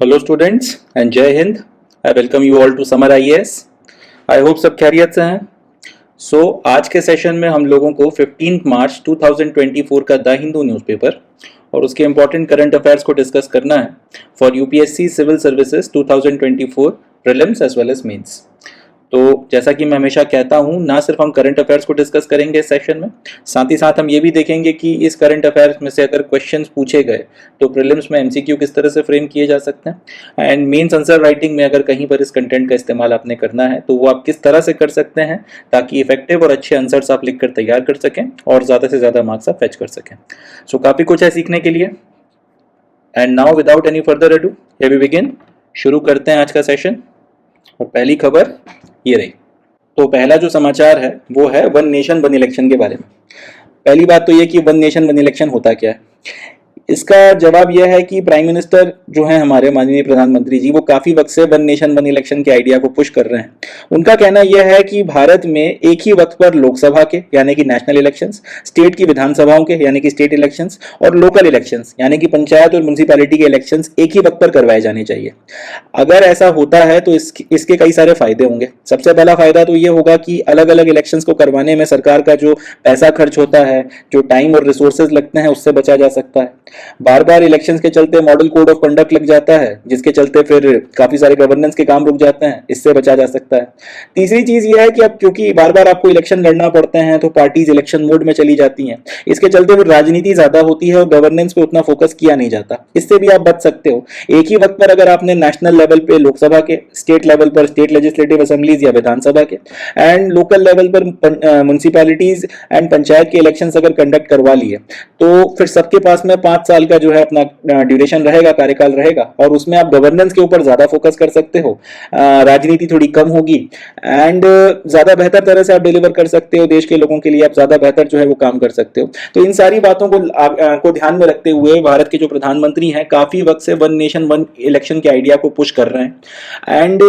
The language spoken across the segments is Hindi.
हेलो स्टूडेंट्स एंड जय हिंद। I welcome you all to Samar IAS. I hope सब खैरियत से हैं। आज के सेशन में हम लोगों को 15 मार्च 2024 का द हिंदू न्यूज़पेपर और उसके इंपॉर्टेंट करंट अफेयर्स को डिस्कस करना है for UPSC civil services 2024 prelims as well as mains. तो जैसा कि मैं हमेशा कहता हूं, ना सिर्फ हम करंट अफेयर्स को डिस्कस करेंगे इस सेशन में, साथ ही साथ हम ये भी देखेंगे कि इस करंट अफेयर्स में से अगर क्वेश्चंस पूछे गए तो प्रीलिम्स में एमसीक्यू किस तरह से फ्रेम किए जा सकते हैं एंड मेंस आंसर राइटिंग में अगर कहीं पर इस कंटेंट का इस्तेमाल आपने करना है तो वो आप किस तरह से कर सकते हैं ताकि इफेक्टिव और अच्छे आंसर्स आप लिख कर तैयार कर सकें और ज़्यादा से ज़्यादा मार्क्स आप फेच कर सकें। काफ़ी कुछ है सीखने के लिए। And now without any further ado here we begin. शुरू करते हैं आज का सेशन और पहली खबर ये रही। तो पहला जो समाचार है वो है वन नेशन वन इलेक्शन के बारे में। पहली बात तो ये कि वन नेशन वन इलेक्शन होता क्या है, इसका जवाब यह है कि प्राइम मिनिस्टर जो है हमारे माननीय प्रधानमंत्री जी, वो काफी वक्त से वन नेशन वन इलेक्शन के आइडिया को पुश कर रहे हैं। उनका कहना यह है कि भारत में एक ही वक्त पर लोकसभा के यानी कि नेशनल इलेक्शंस, स्टेट की विधानसभाओं के यानी कि स्टेट इलेक्शंस और लोकल इलेक्शंस यानी कि पंचायत और म्यूनिसिपैलिटी के इलेक्शंस एक ही वक्त पर करवाए जाने चाहिए। अगर ऐसा होता है तो इसके कई सारे फायदे होंगे। सबसे पहला फायदा तो ये होगा कि अलग अलग इलेक्शंस को करवाने में सरकार का जो पैसा खर्च होता है, जो टाइम और रिसोर्सेज लगते हैं, उससे बचा जा सकता है। बार बार इलेक्शंस के चलते मॉडल कोड ऑफ कंडक्ट लग जाता है, जिसके चलते फिर काफी सारे गवर्नेंस के काम रुक जाते हैं, इससे बचा जा सकता है। तीसरी चीज यह है कि अब क्योंकि बार बार आपको इलेक्शन लड़ना पड़ते हैं तो पार्टीज इलेक्शन मोड में चली जाती हैं, इसके चलते फिर राजनीति ज्यादा होती है और गवर्नेंस पे उतना फोकस किया नहीं जाता। इससे भी आप बच सकते हो। एक ही वक्त पर अगर आपने नेशनल लेवल पे लोकसभा के, स्टेट लेवल पर स्टेट लेजिस्लेटिव असेंबलीज या विधानसभा के एंड लोकल लेवल पर म्यूनिसिपैलिटीज एंड पंचायत के इलेक्शन अगर कंडक्ट करवा लिए तो फिर सबके पास में 5 साल का जो है अपना ड्यूरेशन रहेगा, कार्यकाल रहेगा और उसमें आप गवर्नेंस के ऊपर ज्यादा फोकस कर सकते हो। राजनीति थोड़ी कम होगी एंड ज्यादा बेहतर तरह से आप डिलीवर कर सकते हो। देश के लोगों के लिए आप ज्यादा बेहतर जो है वो काम कर सकते हो। तो इन सारी बातों को ध्यान में रखते हुए भारत के जो प्रधानमंत्री हैं काफी वक्त से वन नेशन वन इलेक्शन के आइडिया को पुश कर रहे हैं। एंड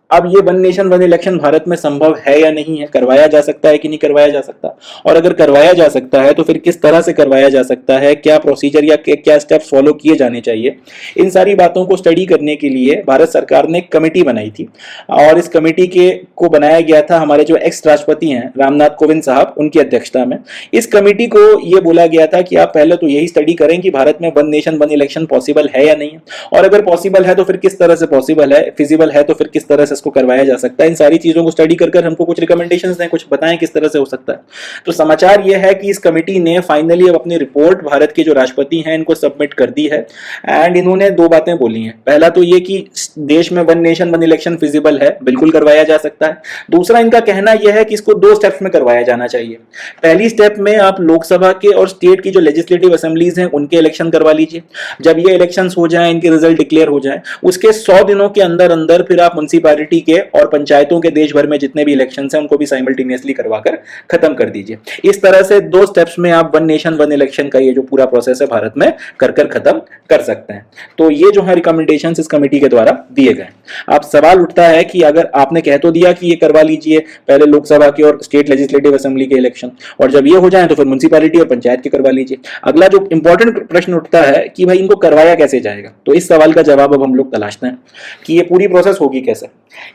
अब ये one nation one election Bharat में संभव है या नहीं है, करवाया जा सकता है कि नहीं करवाया जा सकता, और अगर करवाया जा सकता है तो फिर किस तरह से करवाया जा सकता है, क्या प्रोसीजर या क्या स्टेप्स फॉलो किए जाने चाहिए। इन सारी बातों को स्टडी करने के लिए भारत सरकार ने एक कमेटी बनाई थी और इस कमेटी को बनाया गया था हमारे जो एक्स राष्ट्रपति हैं रामनाथ कोविंद साहब, उनकी अध्यक्षता में। इस कमेटी को यह बोला गया था कि आप पहले तो यही स्टडी करें कि भारत में one nation one election possible है या नहीं है, और अगर पॉसिबल है तो फिर किस तरह से पॉसिबल है, फिजिबल है तो फिर किस तरह से इसको करवाया जा सकता है। इन सारी चीजों को स्टडी कर हमको कुछ रिकमेंडेशंस दें, कुछ बताएं किस तरह से हो सकता है। तो समाचार यह है कि इस कमेटी ने फाइनली अब अपनी रिपोर्ट भारत के जो राष्ट्रपति हैं इनको सबमिट कर दी है एंड इन्होंने 2 बातें बोली हैं। पहला तो ये कि देश में one nation one election feasible है, बिल्कुल करवाया जा सकता है। दूसरा इनका कहना यह है कि इसको 2 स्टेप्स में करवाया जाना चाहिए। पहली स्टेप में आप लोकसभा के और स्टेट की जो लेजिस्लेटिव असेंबलीज हैं उनके इलेक्शन करवा लीजिए। जब ये इलेक्शंस हो जाएं, इनके रिजल्ट डिक्लेयर हो जाएं, उसके 100 दिनों के अंदर अंदर फिर आप म्युनिसिपैलिटी के और पंचायतों के देश भर में जितने भी इलेक्शंस हैं उनको भी साइमल्टेनियसली करवाकर खत्म कर दीजिए। इस तरह से 2 स्टेप्स में आप वन नेशन वन इलेक्शन का ये जो पूरा प्रोसेस है भारत में कर खत्म कर सकते हैं। तो ये जो है रिकमेंडेशंस इस कमेटी के द्वारा दिए गए। अब सवाल उठता है कि अगर आपने कह तो दिया कि ये करवा लीजिए पहले लोकसभा के और स्टेट लेजिस्लेटिव असेंबली के इलेक्शन, और जब ये हो जाए तो फिर म्युनिसिपैलिटी और पंचायत के करवा लीजिए। अगला जो इंपॉर्टेंट प्रश्न उठता है कि भाई इनको करवाया कैसे जाएगा, तो इस सवाल का जवाब अब हम लोग तलाशते हैं कि ये पूरी प्रोसेस होगी कैसे।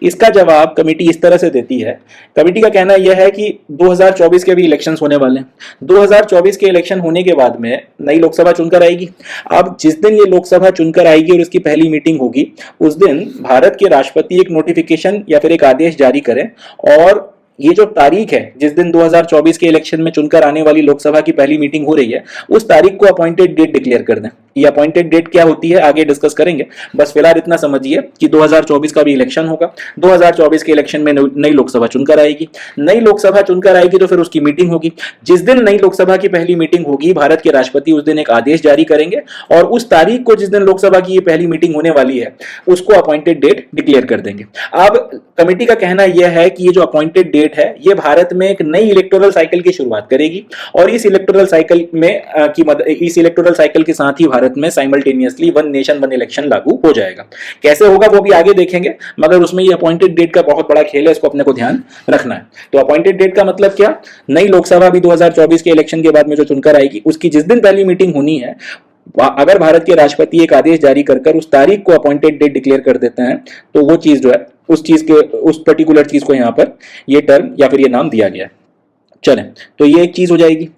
इसका जवाब कमेटी इस तरह से देती है। कमेटी का कहना यह है कि 2024 के भी इलेक्शंस होने वाले हैं। 2024 के इलेक्शन होने के बाद में नई लोकसभा चुनकर आएगी। अब जिस दिन ये लोकसभा चुनकर आएगी और इसकी पहली मीटिंग होगी, उस दिन भारत के राष्ट्रपति एक नोटिफिकेशन या फिर एक आदेश जारी करें और ये जो तारीख है जिस दिन 2024 के इलेक्शन में चुनकर आने वाली लोकसभा की पहली मीटिंग हो रही है, उस तारीख को अपॉइंटेड डेट डिक्लेयर कर दें। ये अपॉइंटेड डेट क्या होती है आगे डिस्कस करेंगे, बस फिलहाल इतना समझिए कि 2024 का भी इलेक्शन होगा। 2024 के इलेक्शन में नई लोकसभा चुनकर आएगी। नई लोकसभा चुनकर आएगी तो फिर उसकी मीटिंग होगी। जिस दिन नई लोकसभा की पहली मीटिंग होगी, भारत के राष्ट्रपति उस दिन एक आदेश जारी करेंगे और उस तारीख को जिस दिन लोकसभा की ये पहली मीटिंग होने वाली है उसको अपॉइंटेड डेट डिक्लेयर कर देंगे। अब कमेटी का कहना यह है कि ये जो अपॉइंटेड डेट है ये भारत में एक नई इलेक्टोरल साइकिल की शुरुआत करेगी और इस इलेक्टोरल साइकिल के साथ ही भारत में simultaneously one nation one election लागू हो जाएगा। कैसे होगा वो भी आगे देखेंगे, मगर उसमें ये अपॉइंटेड डेट का बहुत बड़ा खेल है, इसको अपने को ध्यान रखना है। तो अपॉइंटेड डेट का मतलब क्या, नई लोकसभा भी 2024 के इलेक्शन के बाद में जो चुनकर आएगी उसकी जिस दिन पहली मीटिंग होनी है अगर भारत के राष्ट्रपति एक आदेश जारी कर उस तारीख को अपॉइंटेड डेट डिक्लेयर कर देते हैं तो वो चीज जो है उस पर्टिकुलर चीज को यहाँ पर ये टर्म या फिर ये नाम दिया गया है। चलें, तो ये एक चीज हो जाएगी।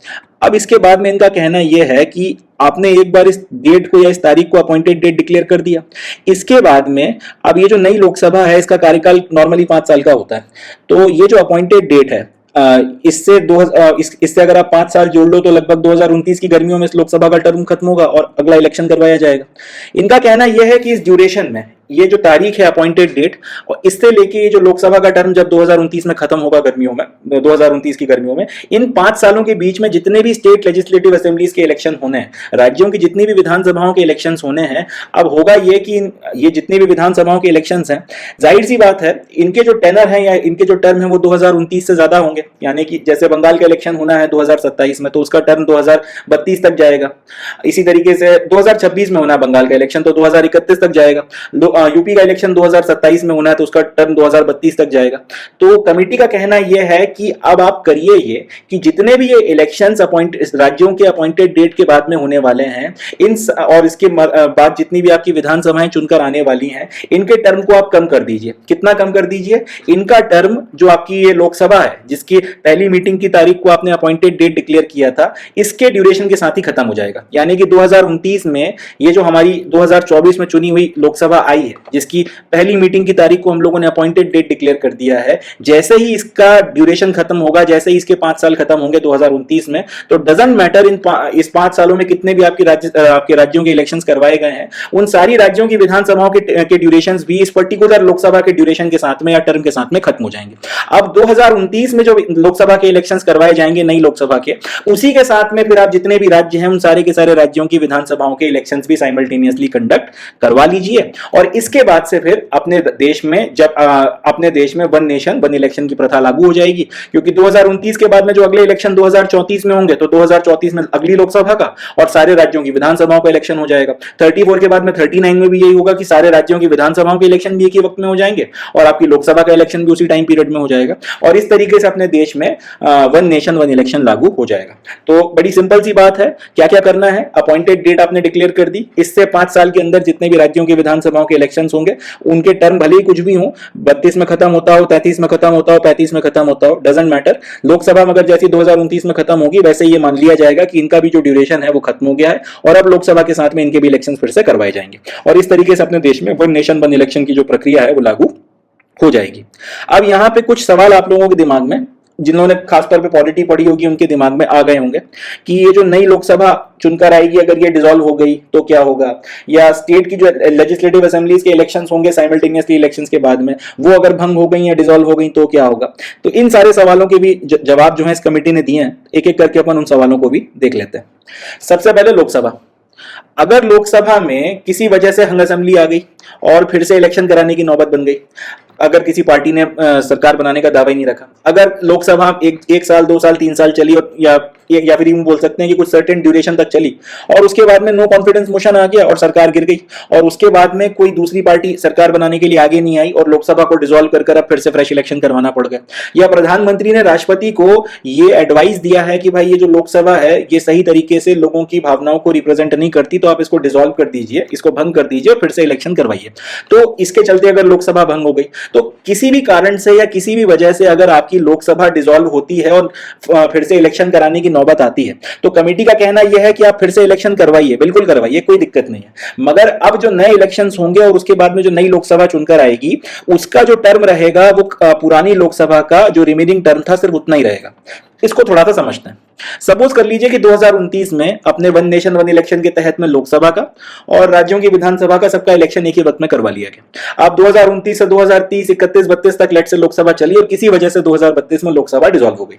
अब इसके बाद में इनका कहना यह है कि आपने एक बार इस डेट को या इस तारीख को अपॉइंटेड डेट डिक्लेयर कर दिया, इसके बाद में अब ये जो नई लोकसभा है इसका कार्यकाल नॉर्मली 5 साल का होता है, तो ये जो अपॉइंटेड डेट है इससे अगर आप 5 साल जोड़ लो तो लगभग 2029 की गर्मियों में इस लोकसभा का टर्म खत्म होगा और अगला इलेक्शन करवाया जाएगा। इनका कहना यह है कि इस ड्यूरेशन में ये जो तारीख है अपॉइंटेड डेट और इससे लेके ये जो लोकसभा का टर्म जब 2029 में खत्म होगा गर्मियों में 2029 की गर्मियों में, इन 5 सालों के बीच में जितने भी स्टेट लेजिस्लेटिव असेंबलीज के इलेक्शन होने हैं, राज्यों की जितनी भी विधानसभाओं के इलेक्शन होने हैं, अब होगा ये कि ये जितनी भी विधानसभाओं के इलेक्शन हैं, जाहिर सी बात है इनके जो टेनर है या इनके जो टर्म है वो 2029 से ज्यादा होंगे। यानी कि जैसे बंगाल का इलेक्शन होना है 2027 में तो उसका टर्म 2032 तक जाएगा। इसी तरीके से 2026 में होना है बंगाल का इलेक्शन तो 2031 तक जाएगा। यूपी का इलेक्शन 2027 में होना है तो उसका टर्म 2032 तक जाएगा। तो कमेटी का कहना यह है कि अब आप करिए ये कि जितने भी ये इलेक्शंस राज्यों के अपॉइंटेड डेट के बाद में होने वाले हैं और इसके बाद जितनी भी आपकी विधानसभाएं चुनकर आने वाली हैं, इनके टर्म को आप कम कर दीजिए। कितना कम कर दीजिए? इनका टर्म जो आपकी ये लोकसभा है जिसकी पहली मीटिंग की तारीख को आपने अपॉइंटेड डेट डिक्लेयर किया था, इसके ड्यूरेशन के साथ ही खत्म हो जाएगा। यानी कि 2029 में ये जो हमारी 2024 में चुनी हुई लोकसभा आई है जिसकी पहली मीटिंग की तारीख को हम लोगों ने अपॉइंटेड डेट डिक्लेयर कर दिया है, जैसे ही इसका ड्यूरेशन खत्म होगा, जैसे ही इसके 5 साल खत्म होंगे 2029 में, तो डजंट मैटर इस 5 सालों में कितने भी आपके राज्यों के इलेक्शंस करवाए गए हैं, उन सारी राज्यों की विधानसभाओं के ड्यूरेशंस भी इस पर्टिकुलर लोकसभा के ड्यूरेशन के साथ में या टर्म के साथ में खत्म हो जाएंगे। अब 2029 में जो लोकसभा के इलेक्शंस करवाए जाएंगे नई लोकसभा के, उसी के साथ में फिर आप जितने भी राज्य हैं उन सारे के सारे राज्यों की विधानसभाओं के इलेक्शंस भी साइमल्टेनियसली कंडक्ट करवा लीजिए। और इसके बाद से फिर अपने देश में वन नेशन वन इलेक्शन की प्रथा लागू हो जाएगी, क्योंकि 2029 के बाद में जो अगले इलेक्शन 2034 में होंगे तो 2034 में अगली लोकसभा का और सारे राज्यों की विधानसभाओं का इलेक्शन हो जाएगा। 34 के बाद में 39 में भी यही होगा कि सारे राज्यों की विधानसभाओं के इलेक्शन भी एक ही वक्त में हो जाएंगे और आपकी लोकसभा का इलेक्शन भी उसी टाइम पीरियड में हो जाएगा और इस तरीके से अपने देश में वन नेशन वन इलेक्शन लागू हो जाएगा। तो बड़ी सिंपल सी बात है, क्या क्या करना है, अपॉइंटेड डेट आपने डिक्लेयर कर दी, इससे 5 साल के अंदर जितने भी राज्यों की विधानसभाओं के इलेक्शन होंगे उनके टर्म भले ही कुछ भी हो, 32 में खत्म होता हो, 33 में खत्म होता हो, 35 में खत्म होता हो, डजंट मैटर। लोकसभा मगर जैसी 2029 में खत्म होगी वैसे ये मान लिया जाएगा कि इनका भी जो ड्यूरेशन है वो खत्म हो गया है और अब लोकसभा के साथ में इनके भी इलेक्शन फिर से करवाए जाएंगे और इस तरीके से अपने देश में वन नेशन वन इलेक्शन की जो प्रक्रिया है वो लागू हो जाएगी। अब यहां पे कुछ सवाल आप लोगों के दिमाग में, जिन्होंने खासतौर पे पॉलिटी पढ़ी होगी उनके दिमाग में आ गए होंगे कि ये जो नई लोकसभा चुनकर आएगी अगर ये डिसॉल्व हो गई तो क्या होगा, या स्टेट की जो लेजिस्लेटिव असेंबलीज के इलेक्शंस होंगे साइमल्टेनियसली इलेक्शंस के बाद में वो अगर भंग हो गई या डिसॉल्व हो गई तो क्या होगा। तो इन सारे सवालों के भी जवाब जो है इस कमेटी ने दिए हैं, एक एक करके अपन उन सवालों को भी देख लेते हैं। सबसे पहले लोकसभा, अगर लोकसभा में किसी वजह से हंग असेंबली आ गई और फिर से इलेक्शन कराने की नौबत बन गई, अगर किसी पार्टी ने सरकार बनाने का दावा ही नहीं रखा, अगर लोकसभा एक साल 2 साल 3 साल चली और या फिर यूं बोल सकते हैं कि कुछ सर्टेन ड्यूरेशन तक चली और उसके बाद में नो कॉन्फिडेंस मोशन आ गया और सरकार गिर गई और उसके बाद में कोई दूसरी पार्टी सरकार बनाने के लिए आगे नहीं आई और लोकसभा को डिसॉल्व कर अब फिर से फ्रेश इलेक्शन करवाना पड़ गया, या प्रधानमंत्री ने राष्ट्रपति को ये एडवाइस दिया है कि भाई ये जो लोकसभा है ये सही तरीके से लोगों की भावनाओं को रिप्रेजेंट नहीं करती तो आप इसको डिसॉल्व कर दीजिए, इसको भंग कर दीजिए और फिर से इलेक्शन करवाइए। तो इसके चलते अगर लोकसभा भंग हो गई तो किसी भी कारण से या किसी भी वजह से अगर आपकी लोकसभा डिसॉल्व होती है और फिर से इलेक्शन कराने की नौबत आती है तो कमेटी का कहना यह है कि आप फिर से इलेक्शन करवाइए, बिल्कुल करवाइए, कोई दिक्कत नहीं है। मगर अब जो नए इलेक्शंस होंगे और उसके बाद में जो नई लोकसभा चुनकर आएगी उसका जो टर्म रहेगा वो पुरानी लोकसभा का जो रिमेनिंग टर्म था सिर्फ उतना ही रहेगा। इसको थोड़ा सा समझते हैं। सपोज कर लीजिए कि 2029 में अपने वन नेशन वन इलेक्शन के तहत में लोकसभा का और राज्यों की विधानसभा का सबका इलेक्शन एक ही वक्त में करवा लिया गया। अब 2029 से 2030 31 32 तक लेट से लोकसभा चली और किसी वजह से 2032 में लोकसभा डिसॉल्व हो गई।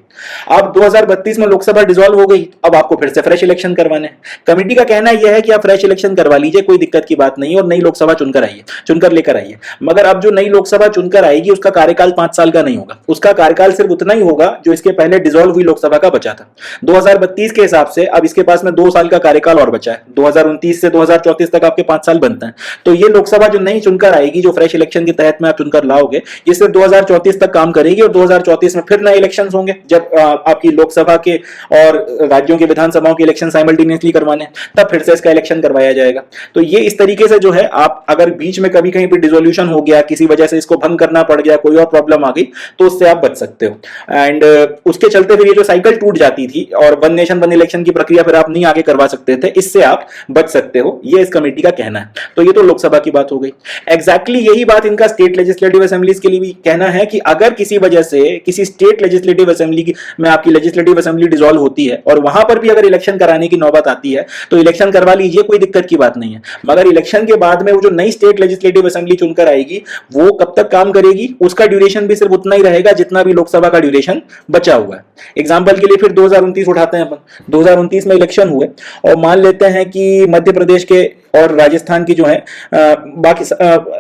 अब 2032 में लोकसभा डिसॉल्व हो गई, अब आपको फिर से फ्रेश इलेक्शन करवाने हैं। कमेटी का कहना यह है कि आप फ्रेश इलेक्शन करवा लीजिए, कोई दिक्कत की बात नहीं और नई लोकसभा चुनकर लेकर आइए। मगर अब जो नई लोकसभा चुनकर आएगी उसका कार्यकाल 5 साल का नहीं होगा, उसका कार्यकाल सिर्फ उतना ही होगा जो इसके पहले डिसॉल्व हुई लोकसभा का बचा था। 2032 के हिसाब से अब इसके पास में 2 साल का कार्यकाल और बचा है, 2029 से 2034 तक आपके 5 साल बनते हैं। तो ये लोकसभा जो नई चुनकर आएगी, जो फ्रेश इलेक्शन के तहत में आप चुनकर लाओगे, ये सिर्फ 2034 तक काम करेगी और 2034 में फिर नए इलेक्शन होंगे, जब आपकी लोकसभा के और राज्यों के विधानसभाओं के इलेक्शन साइमल्टेनियसली करवाने, तब फिर से इसका इलेक्शन करवाया जाएगा। तो ये इस तरीके से जो है, आप अगर बीच में कभी कहीं पर डिसोल्यूशन हो गया, किसी वजह से इसको भंग करना पड़ गया, कोई और प्रॉब्लम आ गई, तो उससे आप बच सकते हो। एंड उसके चलते फिर ये जो साइकिल टूट जाती थी और वन नेशन वन इलेक्शन की प्रक्रिया फिर आप नहीं आगे करवा सकते थे, इससे आप बच सकते हो, ये इस कमेटी का कहना है। तो ये तो लोकसभा की बात हो गई। एग्जैक्टली यही बात इनका स्टेट लेजिस्लेटिव असेंबलीज के लिए भी कहना है कि अगर किसी वजह से किसी स्टेट लेजिस्लेटिव असेंबली में आपकी लेजिस्लेटिव असेंबली डिसॉल्व होती है और वहां पर भी अगर इलेक्शन कराने की नौबत आती है, तो इलेक्शन करवा लीजिए, कोई दिक्कत की बात नहीं है। मगर इलेक्शन के बाद में वो जो नई स्टेट लेजिस्लेटिव असेंबली चुनकर आएगी, वो कब तक काम करेगी, उसका ड्यूरेशन भी सिर्फ उतना ही रहेगा जितना भी लोकसभा का ड्यूरेशन बचा हुआ है। एग्जांपल के लिए फिर 2029 उठाते हैं अपन। 2029 में इलेक्शन हुए और मान लेते हैं कि मध्य प्रदेश के और राजस्थान की जो है बाकी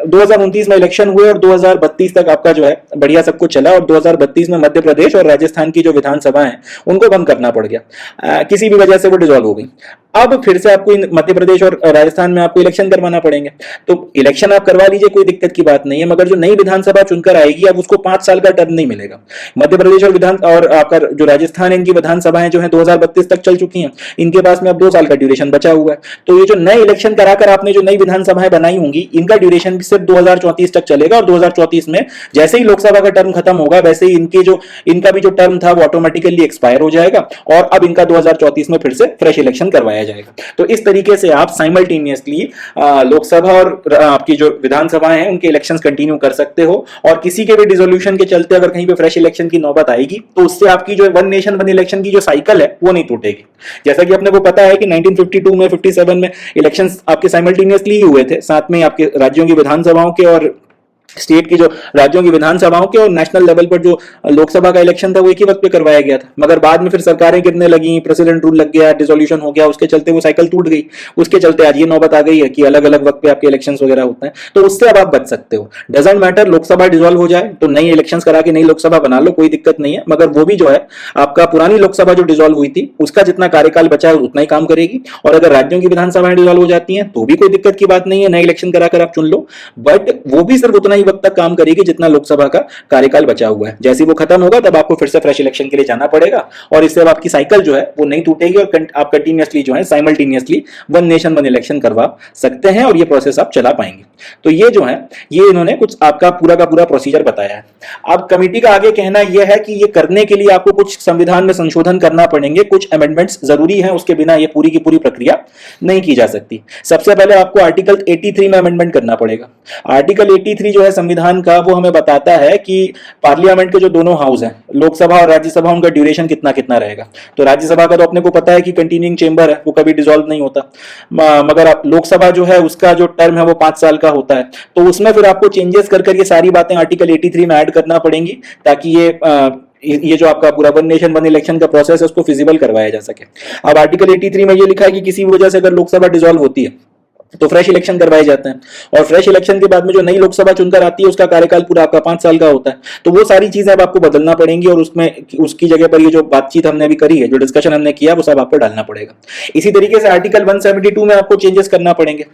2029 में इलेक्शन हुए और 2032 तक आपका जो है बढ़िया सब कुछ चला, और 2032 में मध्य प्रदेश और राजस्थान की जो विधानसभा है उनको बंद करना पड़ गया, किसी भी वजह से वो डिसॉल्व हो गई। अब फिर से आपको मध्य प्रदेश और राजस्थान में आपको इलेक्शन करवाना पड़ेंगे, तो इलेक्शन आप करवा लीजिए, कोई दिक्कत की बात नहीं है। मगर जो नई विधानसभा चुनकर आएगी, अब उसको 5 साल का टर्म नहीं मिलेगा। मध्य प्रदेश और आपका जो राजस्थान है, इनकी विधानसभाएं जो है 2032 तक चल चुकी हैं, इनके पास में अब 2 साल का ड्यूरेशन बचा हुआ है। तो ये जो नए इलेक्शन कराकर आपने जो नई विधानसभाएं बनाई होंगी, इनका ड्यूरेशन भी सिर्फ 2034 तक चलेगा, और 2034 में जैसे ही लोकसभा का टर्म खत्म होगा, वैसे ही इनका भी जो टर्म था वो ऑटोमेटिकली एक्सपायर हो जाएगा, और अब इनका 2034 में फिर से फ्रेश इलेक्शन करवाया जाएगा। तो इस तरीके से आप साइमल्टेनियसली लोकसभा और आपकी जो विधानसभाएं हैं उनके इलेक्शंस कंटिन्यू कर सकते हो, और किसी के भी डिसोल्यूशन के चलते अगर कहीं पे फ्रेश इलेक्शन की नौबत आएगी, तो उससे आपकी जो वन नेशन वन इलेक्शन की जो साइकिल है वो नहीं टूटेगी। जैसा कि अपने को पता है कि 1952 में 57 में इलेक्शंस आपके साइमल्टेनियसली ही हुए थे, साथ में आपके राज्यों की विधानसभाओं के और स्टेट की जो राज्यों की विधानसभाओं के और नेशनल लेवल पर जो लोकसभा का इलेक्शन था वो एक ही वक्त पे करवाया गया था। मगर बाद में फिर सरकारें गिरने लगी, प्रेसिडेंट रूल लग गया, डिसोल्यूशन हो गया, उसके चलते वो साइकिल टूट गई। उसके चलते आज ये नौबत आ गई है कि अलग अलग वक्त पे आपके इलेक्शंस वगैरह होते हैं, तो उससे अब आप बच सकते हो। डजंट मैटर लोकसभा डिसॉल्व हो जाए तो नई इलेक्शंस करा के नई लोकसभा बना लो, कोई दिक्कत नहीं है। मगर वो भी जो है आपका पुरानी लोकसभा जो डिसॉल्व हुई थी उसका जितना कार्यकाल बचा है उतना ही काम करेगी, और अगर राज्यों की विधानसभाएं डिसॉल्व हो जाती हैं तो भी कोई दिक्कत की बात नहीं है, नई इलेक्शन कराकर आप चुन लो, बट वो भी सिर्फ उतना ही वक्त तक काम करेगी जितना लोकसभा का कार्यकाल बचा हुआ है। जैसे वो खत्म होगा तब आपको फिर से फ्रेश इलेक्शन के लिए जाना पड़ेगा, और इससे अब आपकी साइकिल जो है वो नहीं टूटेगी, और आप कंटिन्यूअसली जो है simultaneously one nation one election करवा सकते हैं, और ये प्रोसेस आप चला पाएंगे। तो ये जो है ये इन्होंने कुछ आपका पूरा का पूरा प्रोसीजर बताया है। अब कमेटी का आगे कहना यह है कि ये करने के लिए आपको कुछ संविधान में संशोधन करना पड़ेंगे, कुछ अमेंडमेंट्स जरूरी हैं, उसके बिना ये पूरी की पूरी प्रक्रिया नहीं की जा सकती। सबसे पहले आपको आर्टिकल 83 में अमेंडमेंट करना पड़ेगा। आर्टिकल 83 जो है संविधान का, वो हमें बताता है कि पार्लियामेंट के जो दोनों हाउस हैं, लोकसभा और राज्यसभा, उनका ड्यूरेशन कितना कितना रहेगा। तो राज्यसभा का तो अपने को पता है कि कंटिन्यूइंग चेंबर है, वो कभी डिसॉल्व नहीं होता, मगर लोकसभा जो है उसका जो टर्म है वो 5 साल का होता है। तो उसमें फिर आपको चेंजेस कर ये सारी बातें आर्टिकल 83 में ऐड करना पड़ेंगी, ताकि ये जो आपका पूरा वन नेशन वन इलेक्शन का प्रोसेस है उसको फिजिबल करवाया जा सके। अब आर्टिकल 83 में ये लिखा है कि किसी वजह से अगर लोकसभा डिसॉल्व होती है तो फ्रेश इलेक्शन करवाए जाते हैं, और फ्रेश इलेक्शन के बाद में जो नई लोकसभा चुनकर आती है उसका कार्यकाल पूरा आपका 5 साल का होता है। तो वो सारी चीजें अब आपको बदलना पड़ेंगी, और उसमें उसकी जगह पर ये जो बातचीत हमने अभी करी है, जो डिस्कशन हमने किया, वो सब आपको डालना पड़ेगा। इसी तरीके से आर्टिकल 172 में आपको चेंजेस करना पड़ेंगे।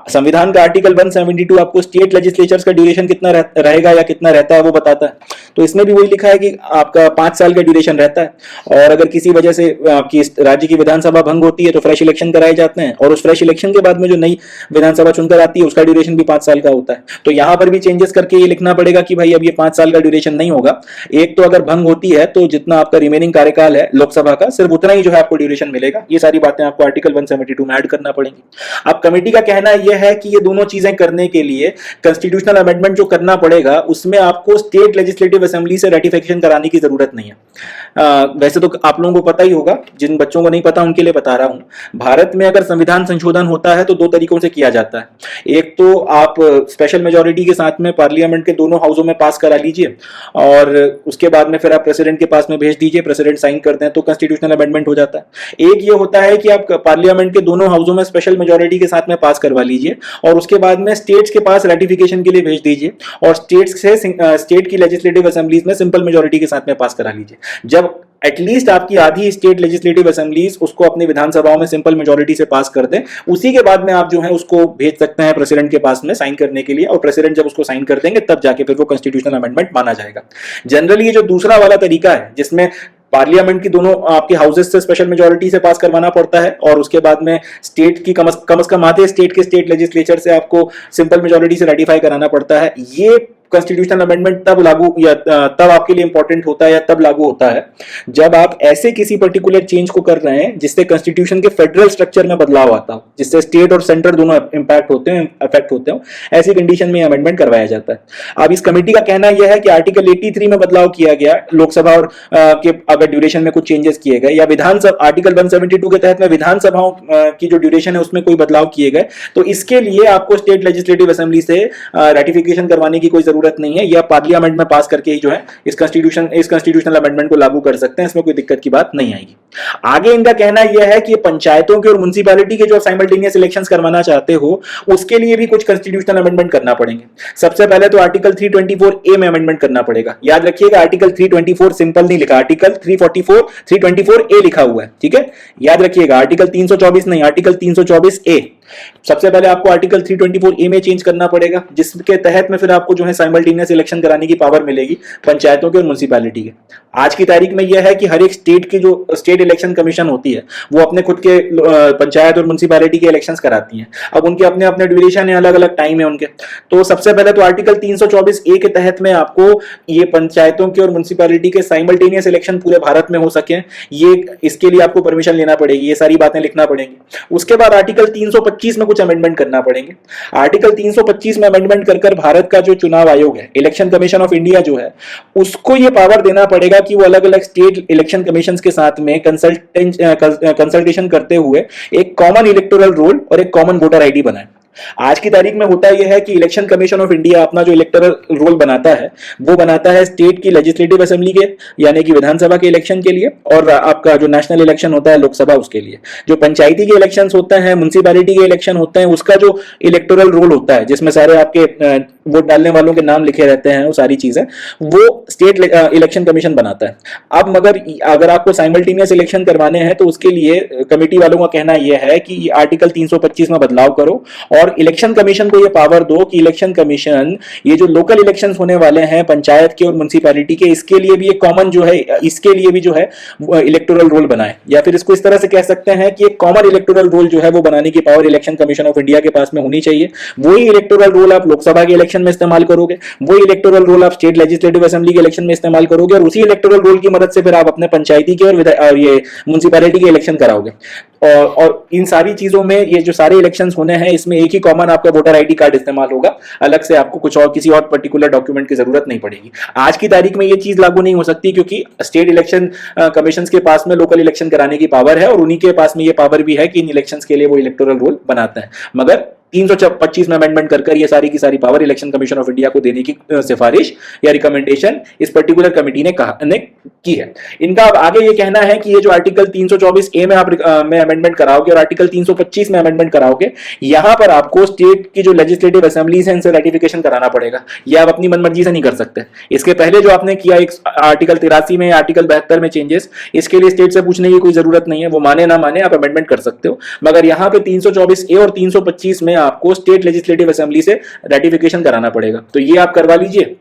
संविधान का आर्टिकल 172 आपको स्टेट लेजिस्लेचर्स का ड्यूरेशन कितना रहेगा या कितना रहता है वो बताता है। तो इसमें भी वही लिखा है कि आपका 5 साल का ड्यूरेशन रहता है, और अगर किसी वजह से आपकी राज्य की विधानसभा भंग होती है तो फ्रेश इलेक्शन कराए जाते हैं, और उस फ्रेश इलेक्शन के बाद में जो नई विधानसभा चुनकर आती है उसका ड्यूरेशन भी 5 साल का होता है। तो यहां पर भी चेंजेस करके ये लिखना पड़ेगा कि भाई अब ये 5 साल का ड्यूरेशन नहीं होगा। एक तो अगर भंग होती है तो जितना आपका रिमेनिंग कार्यकाल है लोकसभा का, सिर्फ उतना ही जो है आपको ड्यूरेशन मिलेगा। ये सारी बातें आपको आर्टिकल 172 में ऐड करना पड़ेंगी। अब कमेटी का कहना यह है कि ये दोनों चीजें करने के लिए कॉन्स्टिट्यूशनल अमेंडमेंट जो करना पड़ेगा उसमें आपको स्टेट लेजिस्लेटिव असेंबली से रेटिफिकेशन कराने की जरूरत नहीं है। वैसे तो आप लोगों को पता ही होगा, जिन बच्चों को नहीं पता उनके लिए बता रहा हूं। भारत में अगर संविधान संशोधन होता है तो 2 तरीकों से किया जाता है। एक तो आप स्पेशल मेजॉरिटी के साथ में पार्लियामेंट के दोनों हाउसों में पास करा लीजिए, और उसके बाद में फिर आप प्रेसिडेंट के पास में भेज दीजिए, प्रेसिडेंट साइन कर दें तो कॉन्स्टिट्यूशनल अमेंडमेंट हो जाता है। एक ये होता है कि आप पार्लियामेंट के दोनों हाउसों में स्पेशल मेजॉरिटी के साथ में पास करवा लीजिए, और उसके बाद में स्टेट्स के पास रेटिफिकेशन के लिए भेज दीजिए, और स्टेट की लेजिस्लेटिव असेंबलीज में सिंपल मेजॉरिटी के साथ में पास करा लीजिए। जब एटलीस्ट आपकी आधी स्टेट लेजिस्लेटिव असेंबलीज उसको अपनी विधानसभाओं में सिंपल मेजोरिटी से पास कर दें, उसी के बाद में आप जो है उसको भेज सकते हैं प्रेसिडेंट के पास में साइन करने के लिए, और प्रेसिडेंट जब उसको साइन कर देंगे तब जाके फिर वो कॉन्स्टिट्यूशनल अमेंडमेंट माना जाएगा। जनरली ये जो दूसरा वाला तरीका है जिसमें पार्लियामेंट की दोनों आपके हाउसेस से स्पेशल मेजोरिटी से पास करवाना पड़ता है और उसके बाद में स्टेट की कम से कम आधे स्टेट के स्टेट लेजिस्लेचर से आपको सिंपल मेजोरिटी से रेटिफाई कराना पड़ता है, ये कॉन्स्टिट्यूशनल अमेंडमेंट तब लागू या तब आपके लिए इंपॉर्टेंट होता है या तब लागू होता है जब आप ऐसे किसी पर्टिकुलर चेंज को कर रहे हैं जिससे कॉन्स्टिट्यूशन के फेडरल स्ट्रक्चर में बदलाव आता हो, जिससे स्टेट और सेंटर दोनों इंपैक्ट होते हैं, अफेक्ट होते हो, ऐसी कंडीशन में अमेंडमेंट करवाया जाता है। अब इस कमेटी का कहना यह है कि आर्टिकल 83 में बदलाव किया गया, लोकसभा और के अगर ड्यूरेशन में कुछ चेंजेस किए गए, या विधानसभा आर्टिकल 172 के तहत में विधानसभाओं की जो ड्यूरेशन है उसमें कोई बदलाव किए गए, तो इसके लिए आपको स्टेट लेजिस्लेटिव असेंबली से रेटिफिकेशन करवाने की कोई जरूरत नहीं है, या पार्लियामेंट में पास करके ही जो है इस कॉन्स्टिट्यूशनल अमेंडमेंट को लागू कर सकते हैं, इसमें कोई दिक्कत की बात नहीं आएगी। आगे इनका कहना यह है कि पंचायतों के और म्युनिसिपैलिटी के जो साइमल्टेनियस इलेक्शंस करवाना चाहते हो उसके लिए भी कुछ कॉन्स्टिट्यूशनल अमेंडमेंट करना पड़ेंगे। सबसे पहले तो आर्टिकल 324A में अमेंडमेंट करना पड़ेगा। याद रखिएगा आर्टिकल 324 सिंपल नहीं लिखा, आर्टिकल 324A लिखा हुआ है, ठीक है, याद रखिएगा, आर्टिकल 324 नहीं, आर्टिकल 324A। सबसे पहले आपको आर्टिकल 324A में चेंज करना पड़ेगा, जिसके तहत में फिर आपको जो है साइमल्टेनियस इलेक्शन कराने की पावर मिलेगी पंचायतों के और म्युनिसिपैलिटी के। आज की तारीख में यह है कि हर एक स्टेट की जो स्टेट इलेक्शन कमीशन होती है वो अपने खुद के पंचायत और म्युनिसिपैलिटी के इलेक्शंस कराती हैं। अब उनके अपने अपने ड्यूरेशन है, अलग अलग टाइम है उनके। तो सबसे पहले तो आर्टिकल 324A के तहत में आपको ये पंचायतों के और म्युनिसिपैलिटी के साइमल्टेनियस इलेक्शन पूरे भारत में हो सके, ये इसके लिए आपको परमिशन लेना पड़ेगी, ये सारी बातें लिखना पड़ेंगी। उसके बाद आर्टिकल 325 में कुछ अमेंडमेंट करना पड़ेंगे। आर्टिकल 325 में अमेंडमेंट कर भारत का जो चुनाव आयोग है, इलेक्शन कमीशन ऑफ इंडिया जो है, उसको ये पावर देना पड़ेगा कि वो अलग अलग स्टेट इलेक्शन कमीशन के साथ में कंसल्टेशन करते हुए एक कॉमन इलेक्टोरल रोल और एक कॉमन वोटर आईडी बनाए। आज की तारीख में होता यह है कि इलेक्शन कमीशन ऑफ इंडिया अपना जो इलेक्टोरल रोल बनाता है वो बनाता है स्टेट की लेजिस्लेटिव असेंबली के यानी कि विधानसभा के इलेक्शन के लिए, और आपका जो नेशनल इलेक्शन होता है लोकसभा उसके लिए। जो पंचायती के इलेक्शंस होते हैं, म्युनिसिपैलिटी के इलेक्शन होते हैं, उसका जो इलेक्टोरल रोल होता है जिसमें सारे आपके वोट डालने वालों के नाम लिखे रहते हैं, वो सारी चीजें वो स्टेट इलेक्शन कमीशन बनाता है। अब मगर अगर आपको साइमल्टेनियस इलेक्शन करवाने हैं तो उसके लिए कमेटी वालों का कहना यह है कि आर्टिकल 325 में बदलाव करो और इलेक्शन कमीशन को यह पावर दो कि इलेक्शन कमीशन ये जो लोकल इलेक्शंस होने वाले हैं पंचायत के और म्युनिसिपैलिटी के, इसके लिए भी एक कॉमन जो है, इसके लिए भी जो है इलेक्टोरल रोल बनाए, या फिर इसको इस तरह से कह सकते हैं कि एक कॉमन इलेक्टोरल रोल जो है वो बनाने की power election commission of India के पास में होनी चाहिए। वही इलेक्टोरल रोल आप लोकसभा के इलेक्शन में इस्तेमाल करोगे, वही इलेक्टोरल रोल आप स्टेट लेजिस्लेटिव असेंबली के इलेक्शन में इस्तेमाल करोगे, और उसी इलेक्टोरल रोल की मदद से फिर आप अपने पंचायती के और ये म्युनिसिपैलिटी के इलेक्शन कराओगे। और इन सारी चीजों में ये जो सारे इलेक्शंस होने हैं इसमें एक ही कॉमन आपका वोटर आईडी कार्ड इस्तेमाल होगा, अलग से आपको कुछ और किसी और पर्टिकुलर डॉक्यूमेंट की जरूरत नहीं पड़ेगी। आज की तारीख में ये चीज लागू नहीं हो सकती क्योंकि स्टेट इलेक्शन कमीशंस के पास में लोकल इलेक्शन कराने की पावर है, और उन्हीं के पास में ये पावर भी है कि इन इलेक्शंस के लिए वो इलेक्टोरल रोल बनाते हैं। मगर 325 में अमेंडमेंट कर ये सारी की सारी power election commission of India को देने की सिफारिश या रिकमेंडेशन इस पर्टिकुलर कमेटी ने की है। इनका अब आगे ये कहना है कि ये जो आर्टिकल 324A में आप में अमेंडमेंट कराओगे और आर्टिकल 325 में अमेंडमेंट कराओगे, यहां पर आपको स्टेट की जो लेजिस्लेटिव असेंबलीज है इनसे रेटिफिकेशन कराना पड़ेगा। ये आप अपनी मनमर्जी से नहीं कर सकते। इसके पहले जो आपने किया एक आर्टिकल 83 में, आर्टिकल 72 में चेंजेस, इसके लिए स्टेट से पूछने की कोई जरूरत नहीं है, वो माने ना माने आप अमेंडमेंट कर सकते हो। मगर यहां पे 324A और 325 में आपको स्टेट लेजिस्लेटिव असेंबली से रेटिफिकेशन कराना पड़ेगा, तो ये आप करवा लीजिए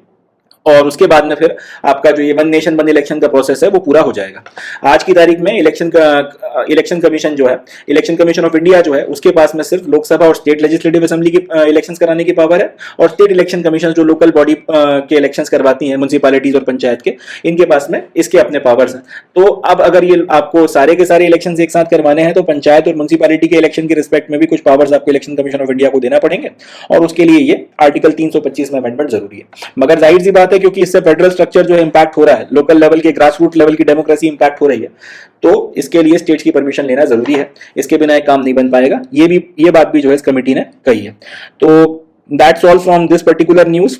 और उसके बाद में फिर आपका जो ये वन नेशन वन इलेक्शन का प्रोसेस है वो पूरा हो जाएगा। आज की तारीख में इलेक्शन कमीशन जो है, इलेक्शन कमीशन ऑफ इंडिया जो है, उसके पास में सिर्फ लोकसभा और स्टेट लेजिस्लेटिव असेंबली की इलेक्शंस कराने की पावर है, और स्टेट इलेक्शन कमीशन जो लोकल बॉडी के इलेक्शंस करवाती हैं म्युनिसिपैलिटीज और पंचायत के, इनके पास में इसके अपने पावर्स हैं। तो अब अगर ये आपको सारे के सारे इलेक्शंस एक साथ करवाने हैं तो पंचायत और म्युनिसिपैलिटी के इलेक्शन के रिस्पेक्ट में भी कुछ पावर्स आपको इलेक्शन कमीशन ऑफ इंडिया को देना पड़ेंगे, और उसके लिए ये आर्टिकल 325 में अमेंडमेंट जरूरी है। मगर जाहिर सी बात है क्योंकि इससे फेडरल स्ट्रक्चर जो इंपैक्ट हो रहा है, लोकल लेवल के ग्रास रूट लेवल की डेमोक्रेसी इंपैक्ट हो रही है, तो इसके लिए स्टेट की परमिशन लेना जरूरी है। इसके बिना एक काम नहीं बन पाएगा। ये बात भी जो है इस कमेटी ने कही है। तो that's all from this particular news.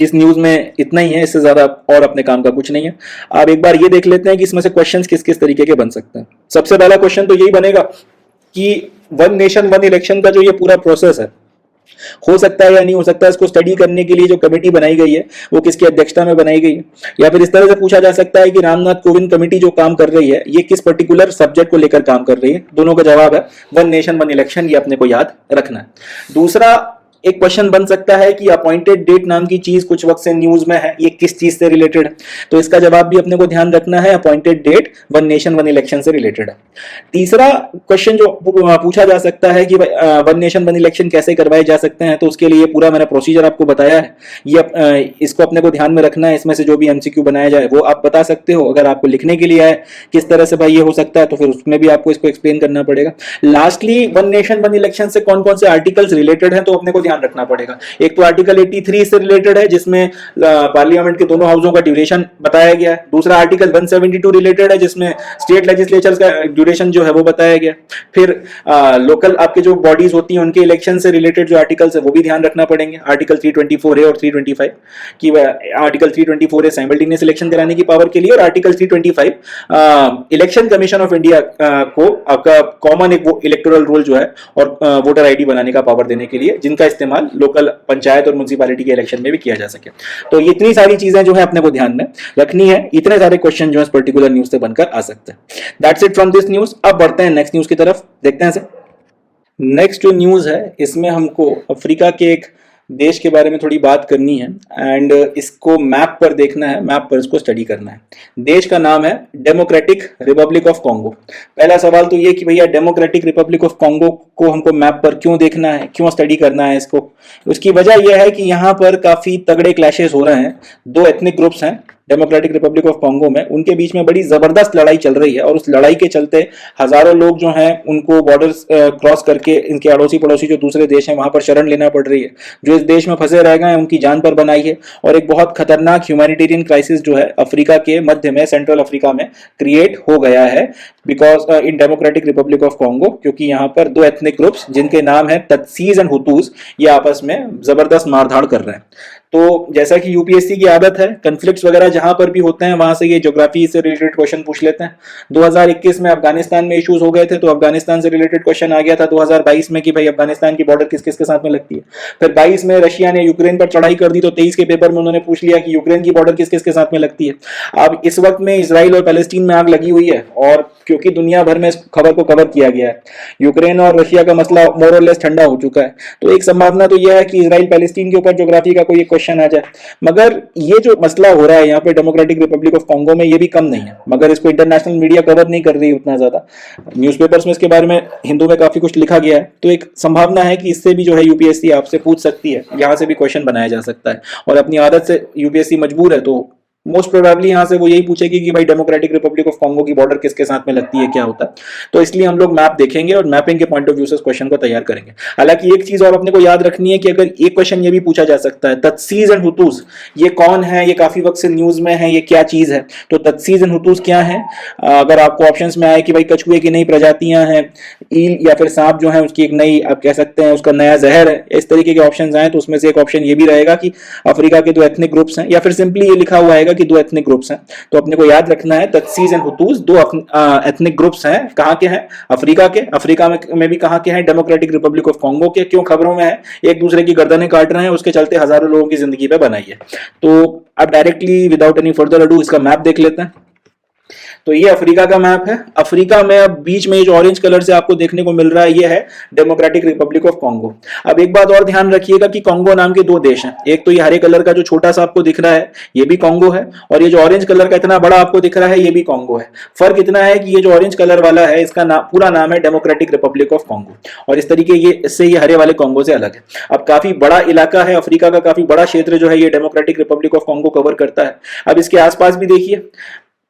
इस न्यूज में इतना ही है, इससे ज्यादा और अपने काम का कुछ नहीं है। आप एक बार ये देख लेते हैं कि इसमें से क्वेश्चंस किस किस तरीके के बन सकते हैं। सबसे पहला क्वेश्चन तो यही बनेगा कि वन नेशन वन इलेक्शन का जो ये पूरा प्रोसेस है, हो सकता है या नहीं हो सकता, इसको स्टडी करने के लिए जो कमेटी बनाई गई है वो किसकी अध्यक्षता में बनाई गई है। या फिर इस तरह से पूछा जा सकता है कि रामनाथ कोविंद कमेटी जो काम कर रही है ये किस पर्टिकुलर सब्जेक्ट को लेकर काम कर रही है। दोनों का जवाब है वन नेशन वन इलेक्शन, ये अपने को याद रखना है। दूसरा एक क्वेश्चन बन सकता है कि अपॉइंटेड डेट नाम की चीज कुछ वक्त से न्यूज में है, ये किस चीज से रिलेटेड है, तो इसका जवाब भी अपने को ध्यान रखना है, appointed date one nation one election से रिलेटेड है। तीसरा क्वेश्चन जो पूछा जा सकता है कि वन नेशन वन इलेक्शन कैसे करवाए जा सकते हैं, तो उसके लिए पूरा मैंने प्रोसीजर आपको बताया है, ये इसको अपने को ध्यान में रखना है। इसमें से जो भी एमसीक्यू बनाया जाए वो आप बता सकते हो। अगर आपको लिखने के लिए आए किस तरह से भाई ये हो सकता है, तो फिर उसमें भी आपको इसको एक्सप्लेन करना पड़ेगा। Lastly one nation one election से कौन कौन से आर्टिकल्स रिलेटेड हैं, तो अपने को ध्यान रखना पड़ेगा। एक तो आर्टिकल 83 से रिलेटेड है जिसमें पार्लियामेंट के दोनों हाउसों का ड्यूरेशन बताया गया है। दूसरा आर्टिकल 172 रिलेटेड है जिसमें स्टेट लेजिस्लेचर का ड्यूरेशन जो है वो बताया गया। फिर लोकल आपके जो बॉडीज होती हैं उनके इलेक्शन से रिलेटेड जो आर्टिकल्स है वो भी ध्यान रखना पड़ेंगे। आर्टिकल 324 और 325 की आर्टिकल 324 है साइमल्टेनियस इलेक्शन कराने की पावर के लिए, और article 325 election commission of India को आपका कॉमन एक इलेक्टोरल रोल जो है और वोटर आईडी बनाने का पावर देने के लिए, जिनका इस्तेमाल लोकल पंचायत और म्युनिसिपैलिटी के इलेक्शन में भी किया जा सके। तो ये इतनी सारी चीजें जो है अपने को ध्यान में रखनी है। इतने सारे क्वेश्चन जो है इस पर्टिकुलर न्यूज से बनकर आ सकते हैं। That's it from this news. अब बढ़ते हैं नेक्स्ट न्यूज की तरफ, देखते हैं सर। नेक्स्ट जो न्यूज है इसमें हमको अफ्रीका के एक देश के बारे में थोड़ी बात करनी है एंड इसको मैप पर देखना है, मैप पर इसको स्टडी करना है। देश का नाम है डेमोक्रेटिक रिपब्लिक ऑफ कॉन्गो। पहला सवाल तो ये कि भैया डेमोक्रेटिक रिपब्लिक ऑफ कॉन्गो को हमको मैप पर क्यों देखना है, क्यों स्टडी करना है इसको। उसकी वजह यह है कि यहाँ पर काफी तगड़े क्लैशेस हो रहे हैं। दो एथनिक ग्रुप्स हैं डेमोक्रेटिक रिपब्लिक ऑफ कॉन्गो में, उनके बीच में बड़ी जबरदस्त लड़ाई चल रही है और उस लड़ाई के चलते हजारों लोग जो हैं उनको बॉर्डर्स क्रॉस करके इनके अड़ोसी पड़ोसी जो दूसरे देश हैं वहां पर शरण लेना पड़ रही है। जो इस देश में फंसे रह गए हैं उनकी जान पर बनाई है और एक बहुत खतरनाक ह्यूमैनिटेरियन क्राइसिस जो है अफ्रीका के मध्य में, सेंट्रल अफ्रीका में क्रिएट हो गया है because in democratic Republic of Congo, क्योंकि यहाँ पर दो एथनिक ग्रुप्स जिनके नाम है तत्सीज एंड हुतूस, ये आपस में जबरदस्त मारधाड़ कर रहे हैं। तो जैसा कि यूपीएससी की आदत है, कन्फ्लिक्ट्स वगैरह जहां पर भी होते हैं वहां से ये ज्योग्राफी से रिलेटेड क्वेश्चन पूछ लेते हैं। 2021 में अफगानिस्तान में इश्यूज हो गए थे तो अफगानिस्तान से रिलेटेड क्वेश्चन आ गया था 2022 में कि भाई अफगानिस्तान की बॉर्डर किस किस के साथ में लगती है। फिर 22 में रशिया ने यूक्रेन पर चढ़ाई कर दी तो 23 के पेपर में उन्होंने पूछ लिया कि यूक्रेन की बॉर्डर किस किस के साथ में लगती है। अब इस वक्त में इसराइल और पैलेस्टीन में आग लगी हुई है और क्योंकि दुनिया भर में इस खबर को कवर किया गया है, यूक्रेन और रशिया का मसला मोर और लेस ठंडा हो चुका है, तो एक संभावना तो यह है कि इसराइल पैलेस्टीन के ऊपर ज्योग्राफी का कोई एक क्वेश्चन आ जाए। मगर ये जो मसला हो रहा है यहाँ पे डेमोक्रेटिक रिपब्लिक ऑफ कॉन्गो में, ये भी कम नहीं है, मगर इसको इंटरनेशनल मीडिया कवर नहीं कर रही उतना ज्यादा। न्यूज़पेपर्स में इसके बारे में हिंदू में काफी कुछ लिखा गया है, तो एक संभावना है कि इससे भी जो है यूपीएससी आपसे पूछ सकती है, यहाँ से भी क्वेश्चन बनाया जा सकता है। और अपनी आदत से यूपीएससी मजबूर है तो मोस्ट प्रोबेबली यहाँ से वो यही पूछेगी कि भाई डेमोक्रेटिक रिपब्लिक ऑफ कॉन्गो की बॉर्डर किसके साथ में लगती है, क्या होता है। तो इसलिए हम लोग मैप देखेंगे और मैपिंग के पॉइंट ऑफ व्यू से इस क्वेश्चन को तैयार करेंगे। हालांकि एक चीज और अपने को याद रखनी है कि अगर एक क्वेश्चन ये भी पूछा जा सकता है, तत्सीज एंड हुतूस ये कौन है, ये काफी वक्त से न्यूज में है, ये क्या चीज है। तो तत्सीज एंड हुतूस क्या है, अगर आपको ऑप्शन में आए कि भाई कछुए की नई प्रजातियां हैं, ईल या फिर सांप जो है उसकी एक नई, आप कह सकते हैं उसका नया जहर है, इस तरीके के ऑप्शन आए तो उसमें से एक ऑप्शन ये भी रहेगा कि अफ्रीका के दो एथनिक ग्रुप्स हैं, या फिर सिंपली ये लिखा हुआ है कि दो एथनिक ग्रुप्स हैं। तो अपने को याद रखना है तत्सीज एंड हुतूस दो एथनिक ग्रुप्स हैं। कहां के हैं? अफ्रीका के। अफ्रीका में भी कहां के हैं? डेमोक्रेटिक रिपब्लिक ऑफ कॉन्गो के। क्यों खबरों में है? एक दूसरे की गर्दनें काट रहे हैं, उसके चलते हजारों लोगों की जिंदगी पे बनाई है। तो अब directly without any further ado इसका मैप देख लेते हैं। तो ये अफ्रीका का मैप है। अफ्रीका में अब बीच में जो ऑरेंज कलर से आपको देखने को मिल रहा है ये है डेमोक्रेटिक रिपब्लिक ऑफ कॉन्गो। अब एक बात और ध्यान रखिएगा कि कॉन्गो नाम के दो देश हैं। एक तो ये हरे कलर का जो छोटा सा आपको दिख रहा है ये भी कॉन्गो है, और ये जो ऑरेंज कलर का इतना बड़ा आपको दिख रहा है ये भी कॉन्गो है। फर्क इतना है कि ये जो ऑरेंज कलर वाला है इसका पूरा नाम है डेमोक्रेटिक रिपब्लिक ऑफ कॉन्गो, और इस तरीके ये हरे वाले कॉन्गो से अलग है। अब काफी बड़ा इलाका है अफ्रीका का, काफी बड़ा क्षेत्र जो है ये democratic Republic of Congo cover करता है। अब इसके आसपास भी देखिए,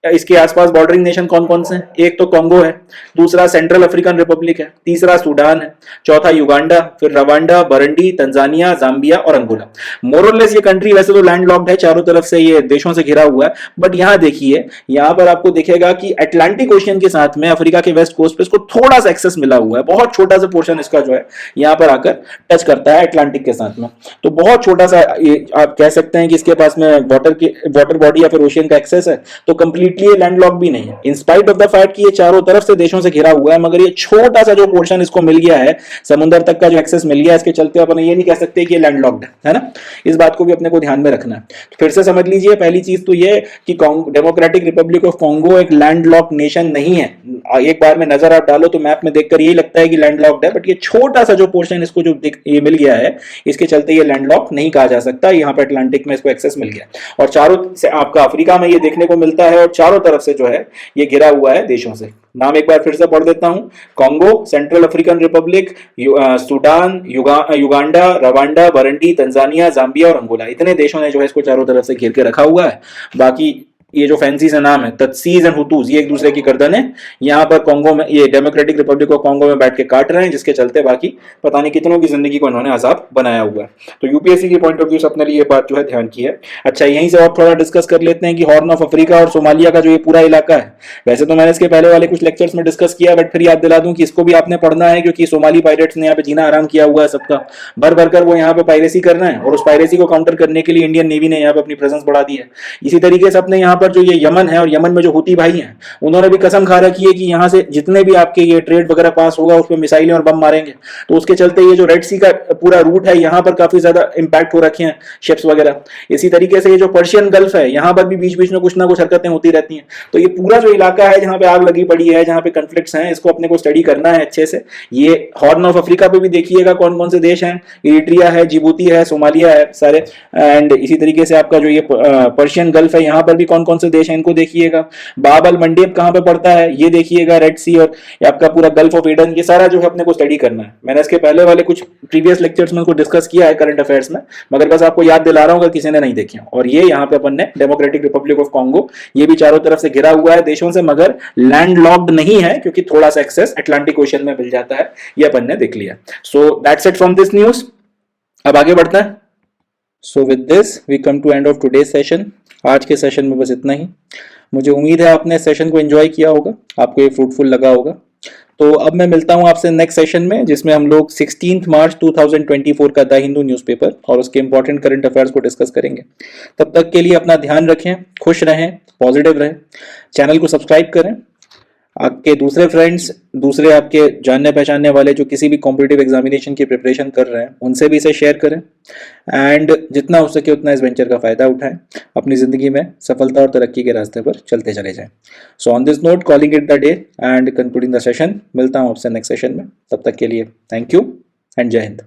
इसके आसपास बॉर्डरिंग नेशन कौन कौन से हैं? एक तो कॉन्गो है, दूसरा सेंट्रल अफ्रीकन रिपब्लिक है, तीसरा सूडान है, चौथा युगांडा, फिर रवांडा, बरंडी, तंजानिया, जाम्बिया और अंगोला। मोरलेस ये कंट्री वैसे तो लैंडलॉक्ड है, चारों तरफ से ये देशों से घिरा हुआ है, बट यहाँ देखिए, यहाँ पर आपको दिखेगा कि अटलांटिक ओशियन के साथ में अफ्रीका के वेस्ट कोस्ट पे इसको थोड़ा सा एक्सेस मिला हुआ है। बहुत छोटा सा पोर्शन इसका जो है यहाँ पर आकर टच करता है अटलांटिक के साथ में, तो बहुत छोटा सा आप कह सकते हैं कि इसके पास में वाटर बॉडी या फिर ओशियन का एक्सेस है। तो कंप्लीट कंप्लीटली ये लैंडलॉक भी नहीं है, in spite of the fact कि ये चारों तरफ से देशों से घिरा हुआ है, मगर ये छोटा सा जो पोर्शन इसको मिल गया है, समुद्र तक का जो एक्सेस मिल गया है, इसके चलते अपन ये नहीं कह सकते कि ये लैंडलॉक्ड है ना। इस बात को भी अपने को ध्यान में रखना है। तो फिर से समझ लीजिए, पहली चीज तो ये कि डेमोक्रेटिक रिपब्लिक ऑफ कॉन्गो एक लैंडलॉक्ड नेशन नहीं है। एक बार में नजर आप डालो तो मैप में देखकर यही लगता है कि लैंडलॉक्ड है, बट ये छोटा सा जो पोर्शन इसको जो ये मिल गया है, इसके चलते ये लैंडलॉक नहीं कहा जा सकता। यहाँ पे अटलांटिक में इसको एक्सेस मिल गया, और चारों से आपका अफ्रीका में ये देखने को मिलता है, और चारों तरफ से जो है ये घिरा हुआ है देशों से। नाम एक बार फिर से पढ़ देता हूं, Congo, Central African Republic, Sudan, Uganda, Rwanda, Burundi, Tanzania, Zambia और अंगोला, इतने देशों ने जो है इसको चारों तरफ से घेर के रखा हुआ है। बाकी ये जो फैंसी से नाम है तत्सीज एंड हुतूज, ये एक दूसरे की गर्दनें यहाँ पर कॉन्गो में, ये डेमोक्रेटिक रिपब्लिक ऑफ कॉन्गो में बैठ के काट रहे हैं, जिसके चलते बाकी पता नहीं कितनों की जिंदगी को इन्होंने अजाब बनाया हुआ है। तो यूपीएससी के पॉइंट ऑफ व्यू से अपने लिए ये बात जो है ध्यान की है। अच्छा, यहीं से और थोड़ा डिस्कस कर लेते हैं कि हॉर्न ऑफ अफ्रीका और सोमालिया का जो ये पूरा इलाका है, वैसे तो मैंने इसके पहले वाले कुछ लेक्चर्स में डिस्कस किया, बट फिर याद दिला दूं कि इसको भी आपने पढ़ना है, क्योंकि सोमाली पायरेट्स ने यहाँ पे जीना आराम किया हुआ है सबका, भर भर कर वो यहाँ पे पायरेसी कर रहे हैं, और उस पायरेसी को काउंटर करने के लिए इंडियन नेवी ने यहाँ पे अपनी प्रेजेंस बढ़ा दी है। इसी तरीके से अपने यहाँ पर जो ये यमन है, और यमन में जो हुती भाई हैं, उन्होंने भी कसम खा रखी है कि यहाँ से जितने भी आपके ये ट्रेड वगैरह पास होगा उस पर मिसाइलें और बम मारेंगे। तो उसके चलते ये जो रेड सी का पूरा रूट है, यहाँ पर काफी ज्यादा इंपैक्ट हो रखे हैं शिप्स वगैरह। इसी तरीके से ये जो पर्शियन गल्फ है, यहाँ पर भी बीच बीच में कुछ ना कुछ हरकतें होती रहती हैं। तो ये पूरा जो इलाका है जहाँ पे आग लगी पड़ी है, जहाँ पे कन्फ्लिक्ट्स हैं, इसको अपने को स्टडी करना है अच्छे से। ये हॉर्न ऑफ अफ्रीका पे भी देखिएगा कौन कौन से देश हैं, इरिट्रिया है, जिबूती है, सोमालिया है सारे, एंड इसी तरीके से आपका जो ये पर्शियन गल्फ है, यहाँ पर भी कौन कौन से देश हैं इनको देखिएगा। बाब अल मंडेब कहां पे पड़ता है ये देखिएगा, रेड सी और आपका पूरा गल्फ ऑफ ईडन, ये सारा जो है अपने को स्टडी करना है। मैंने इसके पहले वाले कुछ प्रीवियस लेक्चर्स में इसको डिस्कस किया है करंट अफेयर्स में, मगर बस आपको याद दिला रहा हूं अगर किसी ने नहीं देखे। और ये यहाँ पे अपन ने डेमोक्रेटिक रिपब्लिक ऑफ कॉन्गो, ये भी चारों तरफ से घिरा हुआ है देशों से, मगर लैंड लॉक्ड नहीं है, क्योंकि थोड़ा सा एक्सेस अटलांटिक ओशन में मिल जाता है, ये अपन ने देख लिया। So that's it from this news. अब आगे बढ़ते हैं। So with this we come to end of today's session. आज के सेशन में बस इतना ही। मुझे उम्मीद है आपने सेशन को एंजॉय किया होगा, आपको ये फ्रूटफुल लगा होगा। तो अब मैं मिलता हूं आपसे नेक्स्ट सेशन में, जिसमें हम लोग 16 मार्च 2024 का द हिंदू न्यूज़पेपर और उसके इंपॉर्टेंट करंट अफेयर्स को डिस्कस करेंगे। तब तक के लिए अपना ध्यान रखें, खुश रहें, पॉजिटिव रहें, चैनल को सब्सक्राइब करें। आपके दूसरे फ्रेंड्स, दूसरे आपके जानने पहचानने वाले जो किसी भी कॉम्पिटिटिव एग्जामिनेशन की प्रिपरेशन कर रहे हैं, उनसे भी इसे शेयर करें, एंड जितना हो सके उतना इस वेंचर का फ़ायदा उठाएं, अपनी ज़िंदगी में सफलता और तरक्की के रास्ते पर चलते चले जाएं। So on this note, calling it the day and concluding the session. मिलता हूँ आपसे नेक्स्ट सेशन में, तब तक के लिए थैंक यू एंड जय हिंद।